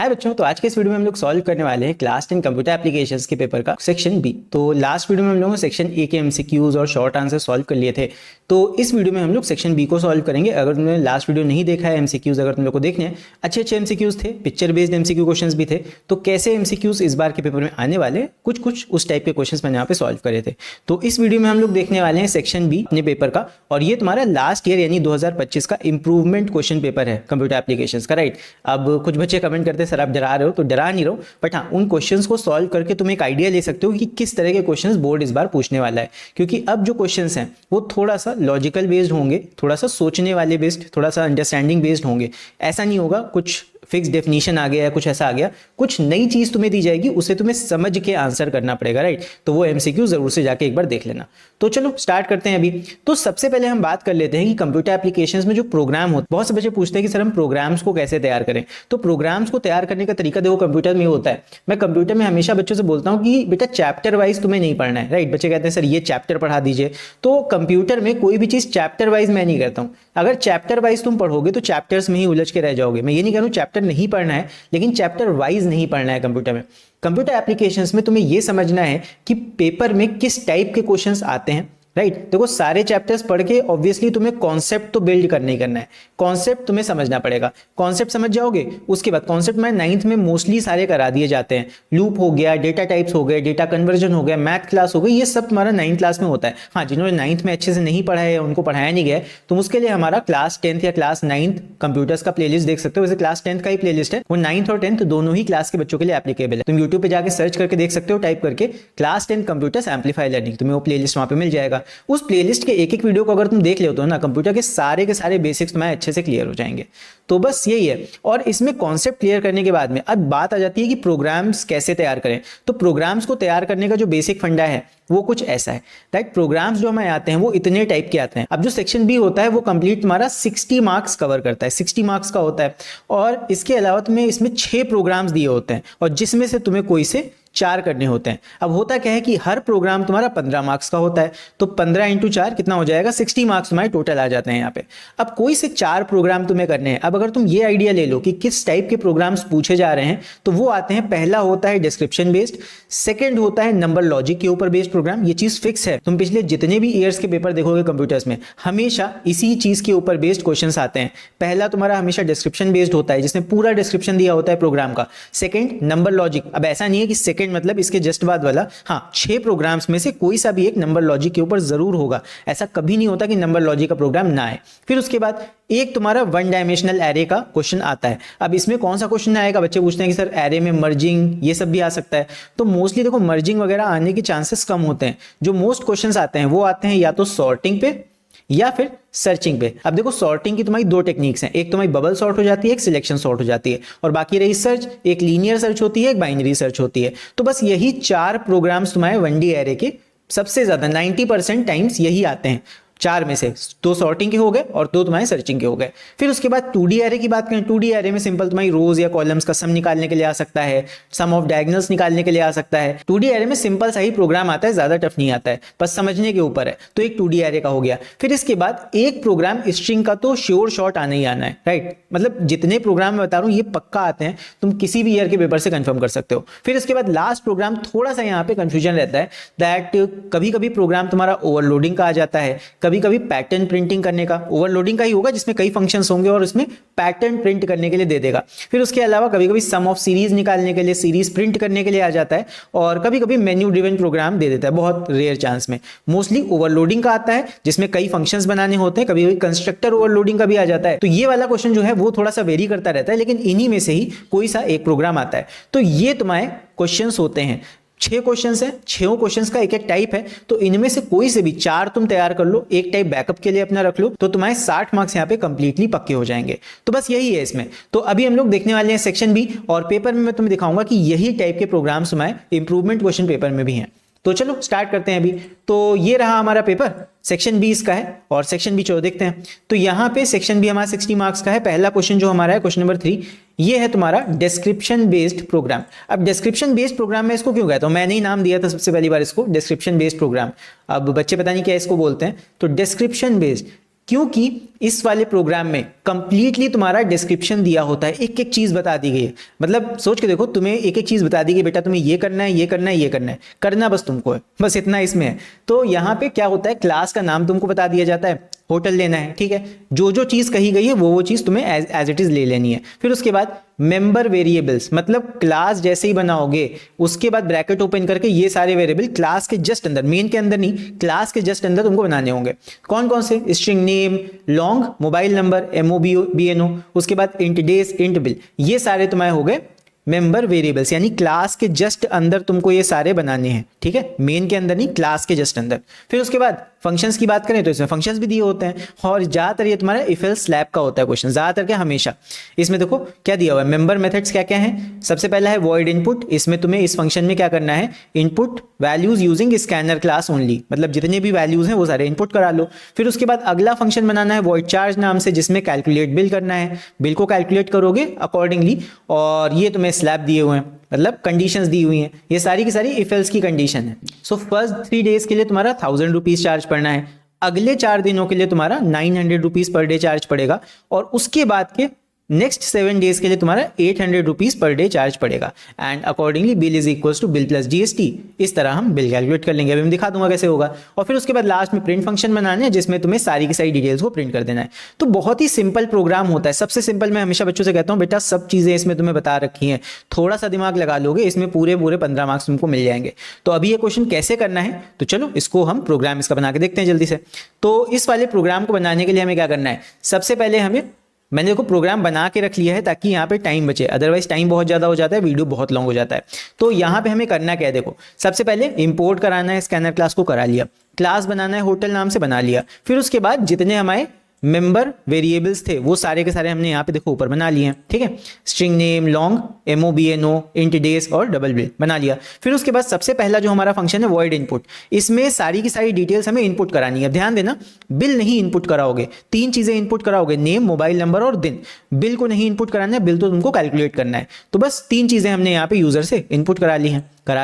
हाय बच्चों, तो आज के इस वीडियो में हम लोग सॉल्व करने वाले हैं क्लास 10 कंप्यूटर एप्लीकेशंस के पेपर का सेक्शन बी। तो लास्ट वीडियो में हम लोगों ने सेक्शन ए के एमसीक्यूज और शॉर्ट आंसर सॉल्व कर लिए थे। तो इस वीडियो में हम लोग सेक्शन बी को सॉल्व करेंगे। अगर तुमने लास्ट वीडियो नहीं देखा है, एमसीक्यूज अगर तुम लोग को देखने हैं, अच्छे अच्छे एमसीक्यूज थे, पिक्चर बेस्ड एमसीक्यू क्वेश्चंस भी थे। तो कैसे एमसीक्यूज इस बार के पेपर में आने वाले, कुछ कुछ उस टाइप के क्वेश्चंस मैंने यहाँ पे सॉल्व करे थे। तो इस वीडियो में हम लोग देखने वाले हैं सेक्शन बी अपने पेपर का, और ये तुम्हारा लास्ट ईयर यानी 2025 का इंप्रूवमेंट क्वेश्चन पेपर है कंप्यूटर एप्लीकेशंस का, राइट। अब कुछ बच्चे कमेंट करते हैं सर आप डरा रहे हो, तो डरा नहीं रहो, बट हाँ उन क्वेश्चंस को सॉल्व करके तुम एक आइडिया ले सकते हो कि किस तरह के क्वेश्चंस बोर्ड इस बार पूछने वाला है। क्योंकि अब जो क्वेश्चंस हैं वो थोड़ा सा लॉजिकल बेस्ड होंगे, थोड़ा सा सोचने वाले बेस्ड, थोड़ा सा अंडरस्टैंडिंग बेस्ड होंगे। ऐसा नहीं होगा कुछ फिक्स डेफिनेशन आ गया या कुछ ऐसा आ गया, कुछ नई चीज तुम्हें दी जाएगी, उसे तुम्हें समझ के आंसर करना पड़ेगा, राइट। तो वो एमसीक्यू जरूर से जाके एक बार देख लेना। तो चलो स्टार्ट करते हैं अभी। तो सबसे पहले हम बात कर लेते हैं कि कंप्यूटर एप्लीकेशंस में जो प्रोग्राम होते हैं, बहुत से बच्चे पूछते हैं कि सर हम प्रोग्राम्स को कैसे तैयार करें। तो प्रोग्राम्स को तैयार करने का तरीका देखो कंप्यूटर में होता है। मैं कंप्यूटर में हमेशा बच्चों से बोलता हूँ कि बेटा चैप्टर वाइज तुम्हें नहीं पढ़ना है, राइट। बच्चे कहते हैं सर ये चैप्टर पढ़ा दीजिए। तो कंप्यूटर में कोई भी चीज चैप्टर वाइज मैं नहीं करता हूँ। अगर चैप्टर वाइज तुम पढ़ोगे तो चैप्टर्स में ही उलझ के रह जाओगे। मैं ये नहीं कह रहा हूँ चैप्टर नहीं पढ़ना है, लेकिन चैप्टर वाइज नहीं पढ़ना है कंप्यूटर में। कंप्यूटर एप्लीकेशंस में तुम्हें यह समझना है कि पेपर में किस टाइप के क्वेश्चंस आते हैं, राइट। देखो सारे चैप्टर्स पढ़ के ऑब्वियसली तुम्हें कॉन्सेप्ट तो बिल्ड करना ही करना है, कॉन्सेप्ट तुम्हें समझना पड़ेगा। कॉन्सेप्ट समझ जाओगे, उसके बाद कॉन्सेप्ट में 9th में मोस्टली सारे करा दिए जाते हैं। लूप हो गया, डेटा टाइप्स हो गए, डेटा कन्वर्जन हो गया, मैथ क्लास हो गई, ये सब तुम्हारा 9th क्लास में होता है। हाँ, जिन्होंने 9th में अच्छे से नहीं पढ़ा है, उनको पढ़ाया नहीं गया, तो उसके लिए हमारा क्लास 10th या क्लास 9th कंप्यूटर्स का प्लेलिस्ट देख सकते हो। वैसे क्लास 10th का ही प्लेलिस्ट है, वो 9th और 10th दोनों ही क्लास के बच्चों के लिए एप्लीकेबल है। तुम यूट्यूब पे जाके सर्च करके देख सकते हो, टाइप करके क्लास 10 कंप्यूटर्स एम्पलीफाई लर्निंग, तुम्हें वो प्लेलिस्ट वहां पे मिल जाएगा। उस प्लेलिस्ट के एक एक वीडियो को अगर तुम देख लेते हो ना, कंप्यूटर के सारे बेसिक्स तुम्हारे अच्छे से क्लियर हो जाएंगे। तो बस यही है। और इसमें कॉन्सेप्ट क्लियर करने के बाद में अब बात आ जाती है कि प्रोग्राम्स कैसे तैयार करें। तो प्रोग्राम्स को तैयार करने का जो बेसिक फंडा है वो कुछ ऐसा है, राइट। प्रोग्राम्स जो हमें आते हैं वो इतने टाइप के आते हैं। अब जो सेक्शन बी होता है वो कंप्लीट तुम्हारा 60 मार्क्स कवर करता है, 60 मार्क्स का होता है। और इसके अलावा तुम्हें इसमें 6 प्रोग्राम्स दिए होते हैं, और जिसमें से तुम्हें कोई से 4 करने होते हैं। अब होता क्या है कि हर प्रोग्राम तुम्हारा 15 मार्क्स का होता है, तो 15 इंटू 4 कितना हो जाएगा, 60 मार्क्स तुम्हारे टोटल आ जाते हैं यहाँ पे। अब कोई से 4 प्रोग्राम तुम्हें करने हैं। अब अगर तुम ये आइडिया ले लो कि किस टाइप के प्रोग्राम्स पूछे जा रहे हैं, तो वो आते हैं, पहला होता है डिस्क्रिप्शन बेस्ड, सेकंड होता है नंबर लॉजिक के ऊपर बेस्ड प्रोग्राम। ये चीज फिक्स है, तुम पिछले जितने भी ईयर्स के पेपर देखोगे कंप्यूटर्स में, हमेशा इसी चीज के ऊपर बेस्ड क्वेश्चंस आते हैं। पहला तुम्हारा हमेशा डिस्क्रिप्शन बेस्ड होता है, जिसमें पूरा डिस्क्रिप्शन दिया होता है प्रोग्राम का। Second number logic. अब ऐसा नहीं है कि सेकंड मतलब इसके जस्ट बाद वाला, हाँ 6 प्रोग्राम्स में से कोई सा भी एक नंबर लॉजिक के ऊपर जरूर होगा। ऐसा कभी नहीं होता कि नंबर लॉजिक का प्रोग्राम ना आए। फिर उसके बाद एक तुम्हारा वन डायमेंशनल एरे का क्वेश्चन आता है। अब इसमें कौन सा क्वेश्चन आएगा, बच्चे पूछते हैं कि सर एरे में मर्जिंग ये सब भी आ सकता है। तो मोस्टली देखो मर्जिंग वगैरह आने के चांसेस कम होते हैं। जो मोस्ट क्वेश्चंस आते हैं वो आते हैं या तो सॉर्टिंग पे या फिर सर्चिंग पे। अब देखो सॉर्टिंग की तुम्हारी 2 टेक्निक्स हैं, एक तुम्हारी बबल सॉर्ट हो जाती है, एक सिलेक्शन सॉर्ट हो जाती है, और बाकी रही सर्च, एक लीनियर सर्च होती है, एक बाइनरी सर्च होती है। तो बस यही 4 प्रोग्राम्स तुम्हारे 1D एरे के सबसे ज्यादा 90% टाइम्स यही आते हैं। 4 में से 2 सॉर्टिंग के हो गए और 2 तुम्हारे सर्चिंग के हो गए। फिर उसके बाद 2D एरे की बात करें, 2D एरे में सिंपल तुम्हारी रोज या कॉलम्स का सम निकालने के लिए आ सकता है, सम ऑफ डायगोनल्स निकालने के लिए आ सकता है। 2D एरे में सिंपल सा ही प्रोग्राम आता है, ज्यादा टफ नहीं आता है, बस समझने के ऊपर है। तो एक 2D एरे का हो गया। फिर इसके बाद एक प्रोग्राम स्ट्रिंग का तो श्योर शॉट आना ही आना है, राइट। मतलब जितने प्रोग्राम मैं बता रहा हूँ ये पक्का आते हैं, तुम किसी भी ईयर के पेपर से कंफर्म कर सकते हो। फिर इसके बाद लास्ट प्रोग्राम थोड़ा सा यहाँ पे कंफ्यूजन रहता है, दैट कभी कभी प्रोग्राम तुम्हारा ओवरलोडिंग का आ जाता है, कभी कभी पैटर्न प्रिंटिंग करने का। ओवरलोडिंग का ही होगा जिसमें कई फंक्शंस होंगे और इसमें पैटर्न प्रिंट करने के लिए दे देगा। फिर उसके अलावा कभी कभी सम ऑफ सीरीज निकालने के लिए, सीरीज प्रिंट करने के लिए आ जाता है, और कभी कभी मेन्यू ड्रिवन प्रोग्राम दे देता है, बहुत रेयर चांस में। मोस्टली ओवरलोडिंग का आता है जिसमें कई फंक्शंस बनाने होते हैं, कभी कभी कंस्ट्रक्टर ओवरलोडिंग का भी आ जाता है। तो ये वाला क्वेश्चन जो है वो थोड़ा सा वेरी करता रहता है, लेकिन इन्हीं में से ही कोई सा एक प्रोग्राम आता है। तो ये तुम्हारे क्वेश्चंस होते हैं। 6 क्वेश्चंस हैं, 6 क्वेश्चंस का एक एक टाइप है। तो इनमें से कोई से भी 4 तुम तैयार कर लो, एक टाइप बैकअप के लिए अपना रख लो, तो तुम्हारे 60 मार्क्स यहाँ पे कंप्लीटली पक्के हो जाएंगे। तो बस यही है इसमें। तो अभी हम लोग देखने वाले हैं सेक्शन बी, और पेपर में मैं तुम्हें दिखाऊंगा कि यही टाइप के प्रोग्राम्स तुम्हारे इंप्रूवमेंट क्वेश्चन पेपर में भी हैं। तो चलो स्टार्ट करते हैं अभी। तो ये रहा हमारा पेपर, सेक्शन बी इसका है, और सेक्शन बी चलो देखते हैं। तो यहाँ पे सेक्शन बी हमारा 60 मार्क्स का है। पहला क्वेश्चन जो हमारा है, क्वेश्चन नंबर 3, ये है तुम्हारा डिस्क्रिप्शन बेस्ड प्रोग्राम। अब डिस्क्रिप्शन बेस्ड प्रोग्राम में इसको क्यों कहता हूं, मैंने ही नाम दिया था सबसे पहली बार इसको डिस्क्रिप्शन बेस्ड प्रोग्राम। अब बच्चे पता नहीं क्या इसको बोलते हैं। तो डिस्क्रिप्शन बेस्ड क्योंकि इस वाले प्रोग्राम में कंप्लीटली तुम्हारा डिस्क्रिप्शन दिया होता है, एक एक चीज बता दी गई है। मतलब सोच के देखो, तुम्हें एक एक चीज बता दी गई, बेटा तुम्हें ये करना है, ये करना है, ये करना है, करना बस तुमको है, बस इतना इसमें है। तो यहाँ पे क्या होता है, क्लास का नाम तुमको बता दिया जाता है, होटल लेना है, ठीक है, जो जो चीज कही गई है वो चीज तुम्हें एज इट इज ले लेनी है। फिर उसके बाद मेंबर वेरिएबल्स, मतलब क्लास जैसे ही बनाओगे उसके बाद ब्रैकेट ओपन करके ये सारे वेरिएबल क्लास के जस्ट अंदर, मेन के अंदर नहीं, क्लास के जस्ट अंदर तुमको बनाने होंगे। कौन कौन से, string name, long, mobile number, MOBNO, उसके बाद इंट डेज, इंट बिल, ये सारे तुम्हारे हो गए मेंबर वेरिएबल्स, यानी क्लास के जस्ट अंदर तुमको ये सारे बनाने हैं, ठीक है, मेन के अंदर नहीं, क्लास के जस्ट अंदर। फिर उसके बाद फंक्शंस की बात करें तो इसमें फंक्शंस भी दिए होते हैं, और ज्यादातर ये तुम्हारा इफ एल्स स्लैब का होता है क्वेश्चन, ज्यादातर क्या, हमेशा। इसमें देखो क्या दिया हुआ है, मेंबर मेथड्स क्या क्या है। सबसे पहला है वॉइड इनपुट, इसमें तुम्हें इस फंक्शन में क्या करना है, input values using scanner class only, मतलब जितने भी वैल्यूज हैं वो सारे इनपुट करा लो। फिर उसके बाद अगला फंक्शन बनाना है वॉइड चार्ज नाम से, जिसमें कैलकुलेट बिल करना है, बिल को कैलकुलेट करोगे अकॉर्डिंगली, और ये तुम्हें स्लैब दिए हुए हैं, मतलब कंडीशंस दी हुई हैं, ये सारी की सारी इफ एल्स की कंडीशन है। सो फर्स्ट 3 डेज के लिए तुम्हारा 1000 रुपीज चार्ज पड़ना है, अगले 4 दिनों के लिए तुम्हारा 900 रुपीज पर डे चार्ज पड़ेगा, और उसके बाद के नेक्स्ट 7 डेज के लिए तुम्हारा 800 रुपीज पर डे चार्ज पड़ेगा। And accordingly bill is equals to bill plus GST, इस तरह हम बिल कैलकुलेट कर लेंगे, अभी मैं दिखा दूंगा कैसे होगा। और फिर उसके बाद लास्ट में प्रिंट फंक्शन बनाना है, जिसमें तुम्हें सारी की सारी डिटेल्स को प्रिंट कर देना है। तो बहुत ही सिंपल प्रोग्राम होता है, सबसे सिंपल। मैं हमेशा बच्चों से कहता हूँ, बेटा सब चीजें इसमें तुम्हें बता रखी हैं, थोड़ा सा दिमाग लगा लोगे, इसमें पूरे 15 मार्क्स तुमको मिल जाएंगे। तो अभी ये क्वेश्चन कैसे करना है, तो चलो इसको हम प्रोग्राम इसका बना के देखते हैं जल्दी से। तो इस वाले प्रोग्राम को बनाने के लिए हमें क्या करना है, सबसे पहले हमें, मैंने देखो प्रोग्राम बना के रख लिया है ताकि यहाँ पे टाइम बचे, अदरवाइज टाइम बहुत ज़्यादा हो जाता है, वीडियो बहुत लॉन्ग हो जाता है। तो यहाँ पे हमें करना क्या है, देखो सबसे पहले इंपोर्ट कराना है, स्कैनर क्लास को करा लिया, क्लास बनाना है होटल नाम से बना लिया। फिर उसके बाद जितने हमारे मेंबर वेरिएबल्स थे वो सारे के सारे हमने यहाँ पे देखो ऊपर बना लिए हैं, ठीक है, string name, long, MOBNO, int days और डबल बिल बना लिया। फिर उसके बाद सबसे पहला जो हमारा फंक्शन है वॉइड इनपुट, इसमें सारी की सारी डिटेल्स हमें इनपुट करानी है। ध्यान देना, बिल नहीं इनपुट कराओगे, 3 चीजें इनपुट कराओगे, नेम, मोबाइल नंबर और दिन। बिल को नहीं इनपुट कराना है, बिल तो तुमको कैलकुलेट करना है। तो बस 3 चीजें हमने यहाँ पे यूजर से इनपुट करा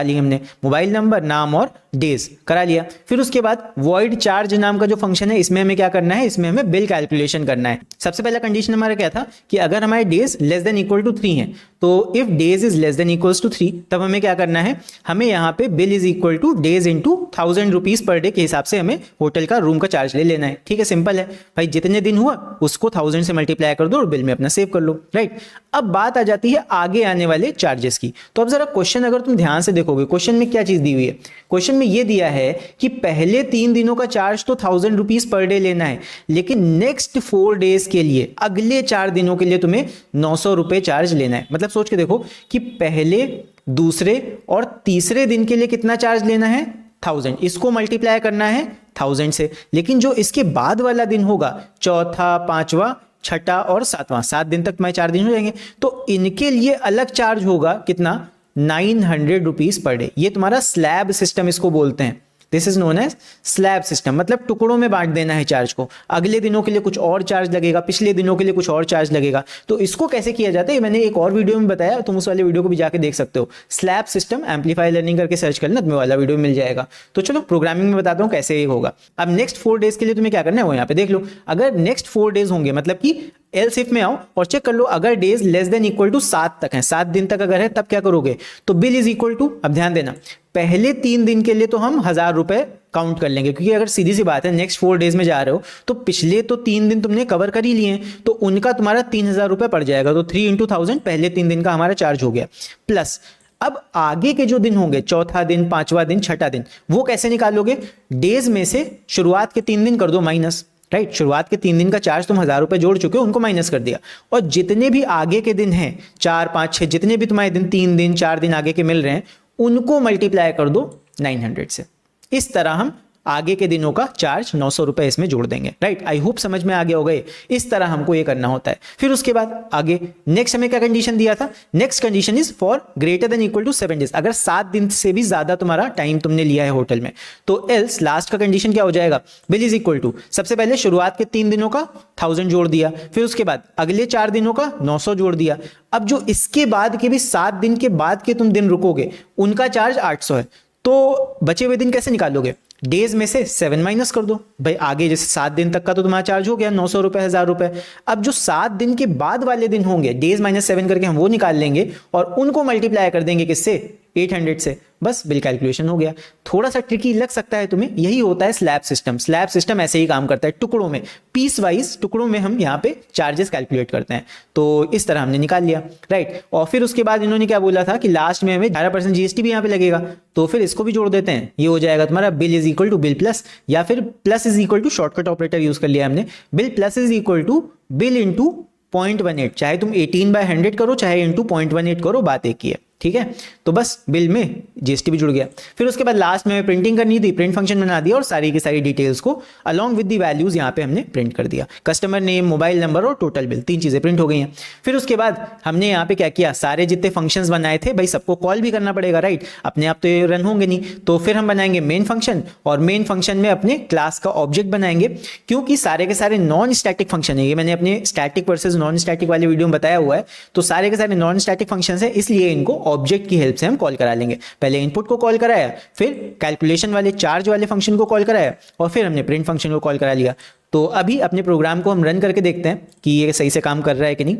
ली हमने, मोबाइल नंबर, नाम और डेज करा लिया। फिर उसके बाद वॉइड चार्ज नाम का जो फंक्शन है, इसमें हमें क्या करना है, इसमें हमें बिल कैलकुलेशन करना है। सबसे पहला कंडीशन हमारा क्या था कि अगर हमारे days less than equal to 3 है, तो if days is less than equals to 3, तब हमें क्या करना है, हमें यहाँ पे bill is equal to days into 1000 rupees per day के हिसाब से हमें होटल का रूम का चार्ज ले लेना है। ठीक है, सिंपल है भाई, जितने दिन हुआ उसको 1000 से मल्टीप्लाई कर दो और बिल में अपना सेव कर लो, राइट। अब बात आ जाती है आगे आने वाले चार्जेस की। तो अब जरा क्वेश्चन अगर तुम ध्यान से देखोगे, क्वेश्चन में क्या चीज दी हुई है, क्वेश्चन में ये दिया है कि पहले 3 दिनों का चार्ज तो 1000 रुपीज पर डे लेना है, लेकिन नेक्स्ट 4 डेज के लिए, अगले 4 दिनों के लिए तुम्हें 900 रुपए चार्ज लेना है। मतलब सोच के देखो कि पहले, दूसरे और तीसरे दिन के लिए कितना चार्ज लेना है, 1000, इसको मल्टीप्लाई करना है 1000 से। लेकिन जो इसके बाद वाला दिन होगा, चौथा, पांचवा, छठा और सातवां, 7 दिन तक मैं 4 दिन हो जाएंगे, तो इनके लिए अलग चार्ज होगा कितना, 900 रुपीज पर डे। ये तुम्हारा स्लैब सिस्टम इसको बोलते हैं, this is known as slab system. मतलब टुकड़ों में बांट देना है चार्ज को, अगले दिनों के लिए कुछ और चार्ज लगेगा, पिछले दिनों के लिए कुछ और चार्ज लगेगा। तो इसको कैसे किया जाता है मैंने एक और वीडियो में बताया, तुम उस वाले वीडियो को भी जाके देख सकते हो। स्लैब सिस्टम एम्पलीफाई लर्निंग करके सर्च करना, तुम्हें वाला वीडियो मिल जाएगा। तो चलो प्रोग्रामिंग में बताता हूँ कैसे ये होगा। अब नेक्स्ट 4 डेज के लिए तुम्हें क्या करना है वो यहाँ पे देख लो। अगर नेक्स्ट 4 डेज होंगे, मतलब कि एल्स इफ में आओ और चेक कर लो, अगर days less than equal to 7 तक है, 7 दिन तक अगर है, तब क्या करोगे, तो बिल इज इक्वल टू, अब ध्यान देना, पहले 3 दिन के लिए तो हम 1000 रुपए काउंट कर लेंगे, क्योंकि अगर सीधी सी बात है नेक्स्ट 4 डेज में जा रहे हो तो पिछले तो 3 दिन तुमने कवर कर ही लिए हैं, तो उनका तुम्हारा 3000 रुपए पड़ जाएगा। तो 3 × 1000 पहले 3 दिन का हमारा चार्ज हो गया। प्लस अब आगे के जो दिन होंगे, चौथा दिन, पांचवा दिन, छठा दिन, वो कैसे निकालोगे, डेज में से शुरुआत के 3 दिन कर दो माइनस, राइट। शुरुआत के 3 दिन का चार्ज तुम 1000 रुपए जोड़ चुके हो, उनको माइनस कर दिया, और जितने भी आगे के दिन हैं, 4, 5, 6, जितने भी तुम्हारे दिन, 3 दिन, 4 दिन आगे के मिल रहे हैं, उनको मल्टीप्लाई कर दो 900 से। इस तरह हम आगे के दिनों का चार्ज 900 रुपए इसमें जोड़ देंगे, राइट। आई होप समझ में आ गया होगा, इस तरह हमको ये करना होता है। फिर उसके बाद आगे नेक्स्ट हमें क्या कंडीशन दिया था, next condition is for greater than equal to 7 days. अगर 7 दिन से भी ज्यादा तुम्हारा टाइम तुमने लिया है होटल में, तो एल्स लास्ट का कंडीशन क्या हो जाएगा, बिल इज इक्वल टू, सबसे पहले शुरुआत के 3 दिनों का 1000 जोड़ दिया, फिर उसके बाद अगले 4 दिनों का 900 जोड़ दिया। अब जो इसके बाद के भी 7 दिन के बाद के तुम दिन रुकोगे, उनका चार्ज 800 है। तो बचे हुए दिन कैसे निकालोगे, डेज में से 7 माइनस कर दो भाई, आगे जैसे 7 दिन तक का तो तुम्हारा चार्ज हो गया 900 रुपए 1000 रुपए। अब जो 7 दिन के बाद वाले दिन होंगे, डेज माइनस 7 करके हम वो निकाल लेंगे और उनको मल्टीप्लाई कर देंगे किससे, 800 से, बस बिल कैलकुलेशन हो गया। थोड़ा सा ट्रिकी लग सकता है तुम्हें, यही होता है स्लैब सिस्टम। स्लैब सिस्टम ऐसे ही काम करता है, टुकड़ों में, पीस वाइज टुकड़ों में हम यहाँ पे चार्जेस कैलकुलेट करते हैं। तो इस तरह हमने निकाल लिया, राइट। और फिर उसके बाद इन्होंने क्या बोला था कि लास्ट में हमें 11% जीएसटी भी यहाँ पे लगेगा, तो फिर इसको भी जोड़ देते हैं। ये हो जाएगा तुम्हारा bill is equal to bill plus, या फिर plus is equal to shortcut operator use कर लिया हमने। Bill plus is equal to bill into 0.18, चाहे तुम 18/100 करो चाहे इंटू 0.18 करो, बात एक ही है, ठीक है। तो बस बिल में जीएसटी भी जुड़ गया। फिर उसके बाद लास्ट में प्रिंटिंग करनी थी, प्रिंट फंक्शन बना दिया और सारी की सारी डिटेल्स को अलॉन्ग विद दी वैल्यूज यहाँ पे हमने प्रिंट कर दिया। कस्टमर नेम, मोबाइल नंबर और टोटल बिल, 3 चीजें प्रिंट हो गई हैं। फिर उसके बाद हमने यहाँ पे क्या किया, सारे जितने फंक्शंस बनाए थे भाई सबको कॉल भी करना पड़ेगा, राइट। अपने आप तो ये रन होंगे नहीं, तो फिर हम बनाएंगे मेन फंक्शन और मेन फंक्शन में अपने क्लास का ऑब्जेक्ट बनाएंगे, क्योंकि सारे के सारे नॉन स्टैटिक फंक्शन है। ये मैंने अपने स्टैटिक वर्सेज नॉन स्टैटिक वाले वीडियो में बताया हुआ है। तो सारे के सारे नॉन स्टैटिक फंक्शन है, इसलिए इनको ऑब्जेक्ट की हेल्प से हम कॉल करा लेंगे। पहले इनपुट को कॉल कराया, फिर कैलकुलेशन वाले चार्ज वाले फंक्शन को कॉल कराया और फिर हमने प्रिंट फंक्शन को कॉल करा लिया। तो अभी अपने प्रोग्राम को हम रन करके देखते हैं कि ये सही से काम कर रहा है कि नहीं।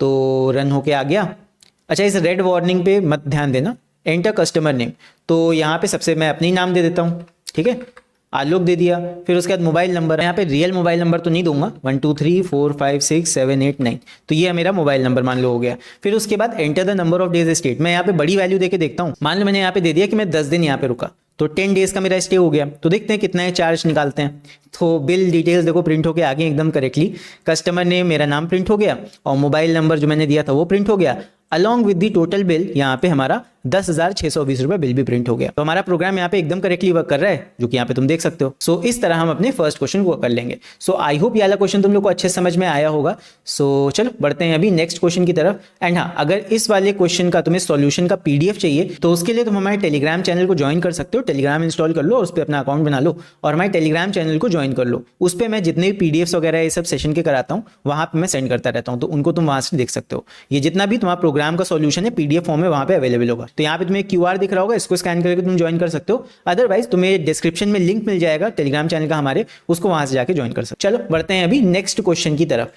तो रन होके आ गया। अच्छा, इस रेड वार्निंग पे मत ध्यान देना, एंटर कस्टमर नेम। तो यहाँ पे सबसे मैं अपने ही नाम दे देता हूँ, ठीक है, आलोक दे दिया। फिर उसके बाद मोबाइल नंबर, यहाँ पे रियल मोबाइल नंबर तो नहीं दूंगा, 1 2 3 4 5 6 7 8 9, तो ये मेरा मोबाइल नंबर मान लो हो गया। फिर उसके बाद enter the number of days state, मैं यहाँ पे बड़ी वैल्यू देके देखता हूँ। मान लो मैंने यहाँ पे दे दिया कि मैं 10 दिन यहाँ पे रुका, तो 10 डेज का मेरा स्टे हो गया। तो देखते हैं कितना है, चार्ज निकालते हैं। तो बिल डिटेल्स देखो प्रिंट होके आ गई एकदम करेक्टली। कस्टमर नेम मेरा नाम प्रिंट हो गया और मोबाइल नंबर जो मैंने दिया था वो प्रिंट हो गया। Along with the total bill यहाँ पे हमारा 10,620 रुपए बिल भी प्रिंट हो गया। तो हमारा प्रोग्राम यहाँ पे एकदम करेक्टली वर्क कर रहा है, जो कि यहाँ पे तुम देख सकते हो। सो इस तरह हम अपने फर्स्ट क्वेश्चन को कर लेंगे। सो आई होप ये वाला क्वेश्चन तुम लोग को अच्छे समझ में आया होगा। सो चलो बढ़ते हैं अभी नेक्स्ट क्वेश्चन की तरफ। एंड हाँ, अगर इस वाले क्वेश्चन का तुम्हें सॉल्यूशन का पीडीएफ चाहिए तो उसके लिए तुम हमारे टेलीग्राम चैनल को ज्वाइन कर सकते हो। टेलीग्राम इंस्टॉल कर लो और उस पर अपना अकाउंट बना लो और हमारे टेलीग्राम चैनल को ज्वाइन कर लो। उस पर मैं जितने भी पीडीएफ वगैरह ये सब सेशन के कराता हूँ वहाँ पे मैं सेंड करता रहता हूँ, तो उनको तुम वहाँ से देख सकते हो। ये जितना भी तुम्हारा प्रोग्राम का सॉल्यूशन है पीडीएफ फॉर्म में वहाँ पे अवेलेबल होगा। तो यहाँ पे तुम्हें क्यूआर दिख रहा होगा, इसको स्कैन करके तुम ज्वाइन कर सकते हो। अदरवाइज तुम्हें डिस्क्रिप्शन में लिंक मिल जाएगा टेलीग्राम चैनल का हमारे, उसको वहां से जाके ज्वाइन कर सकते हो। चलो बढ़ते हैं अभी नेक्स्ट क्वेश्चन की तरफ।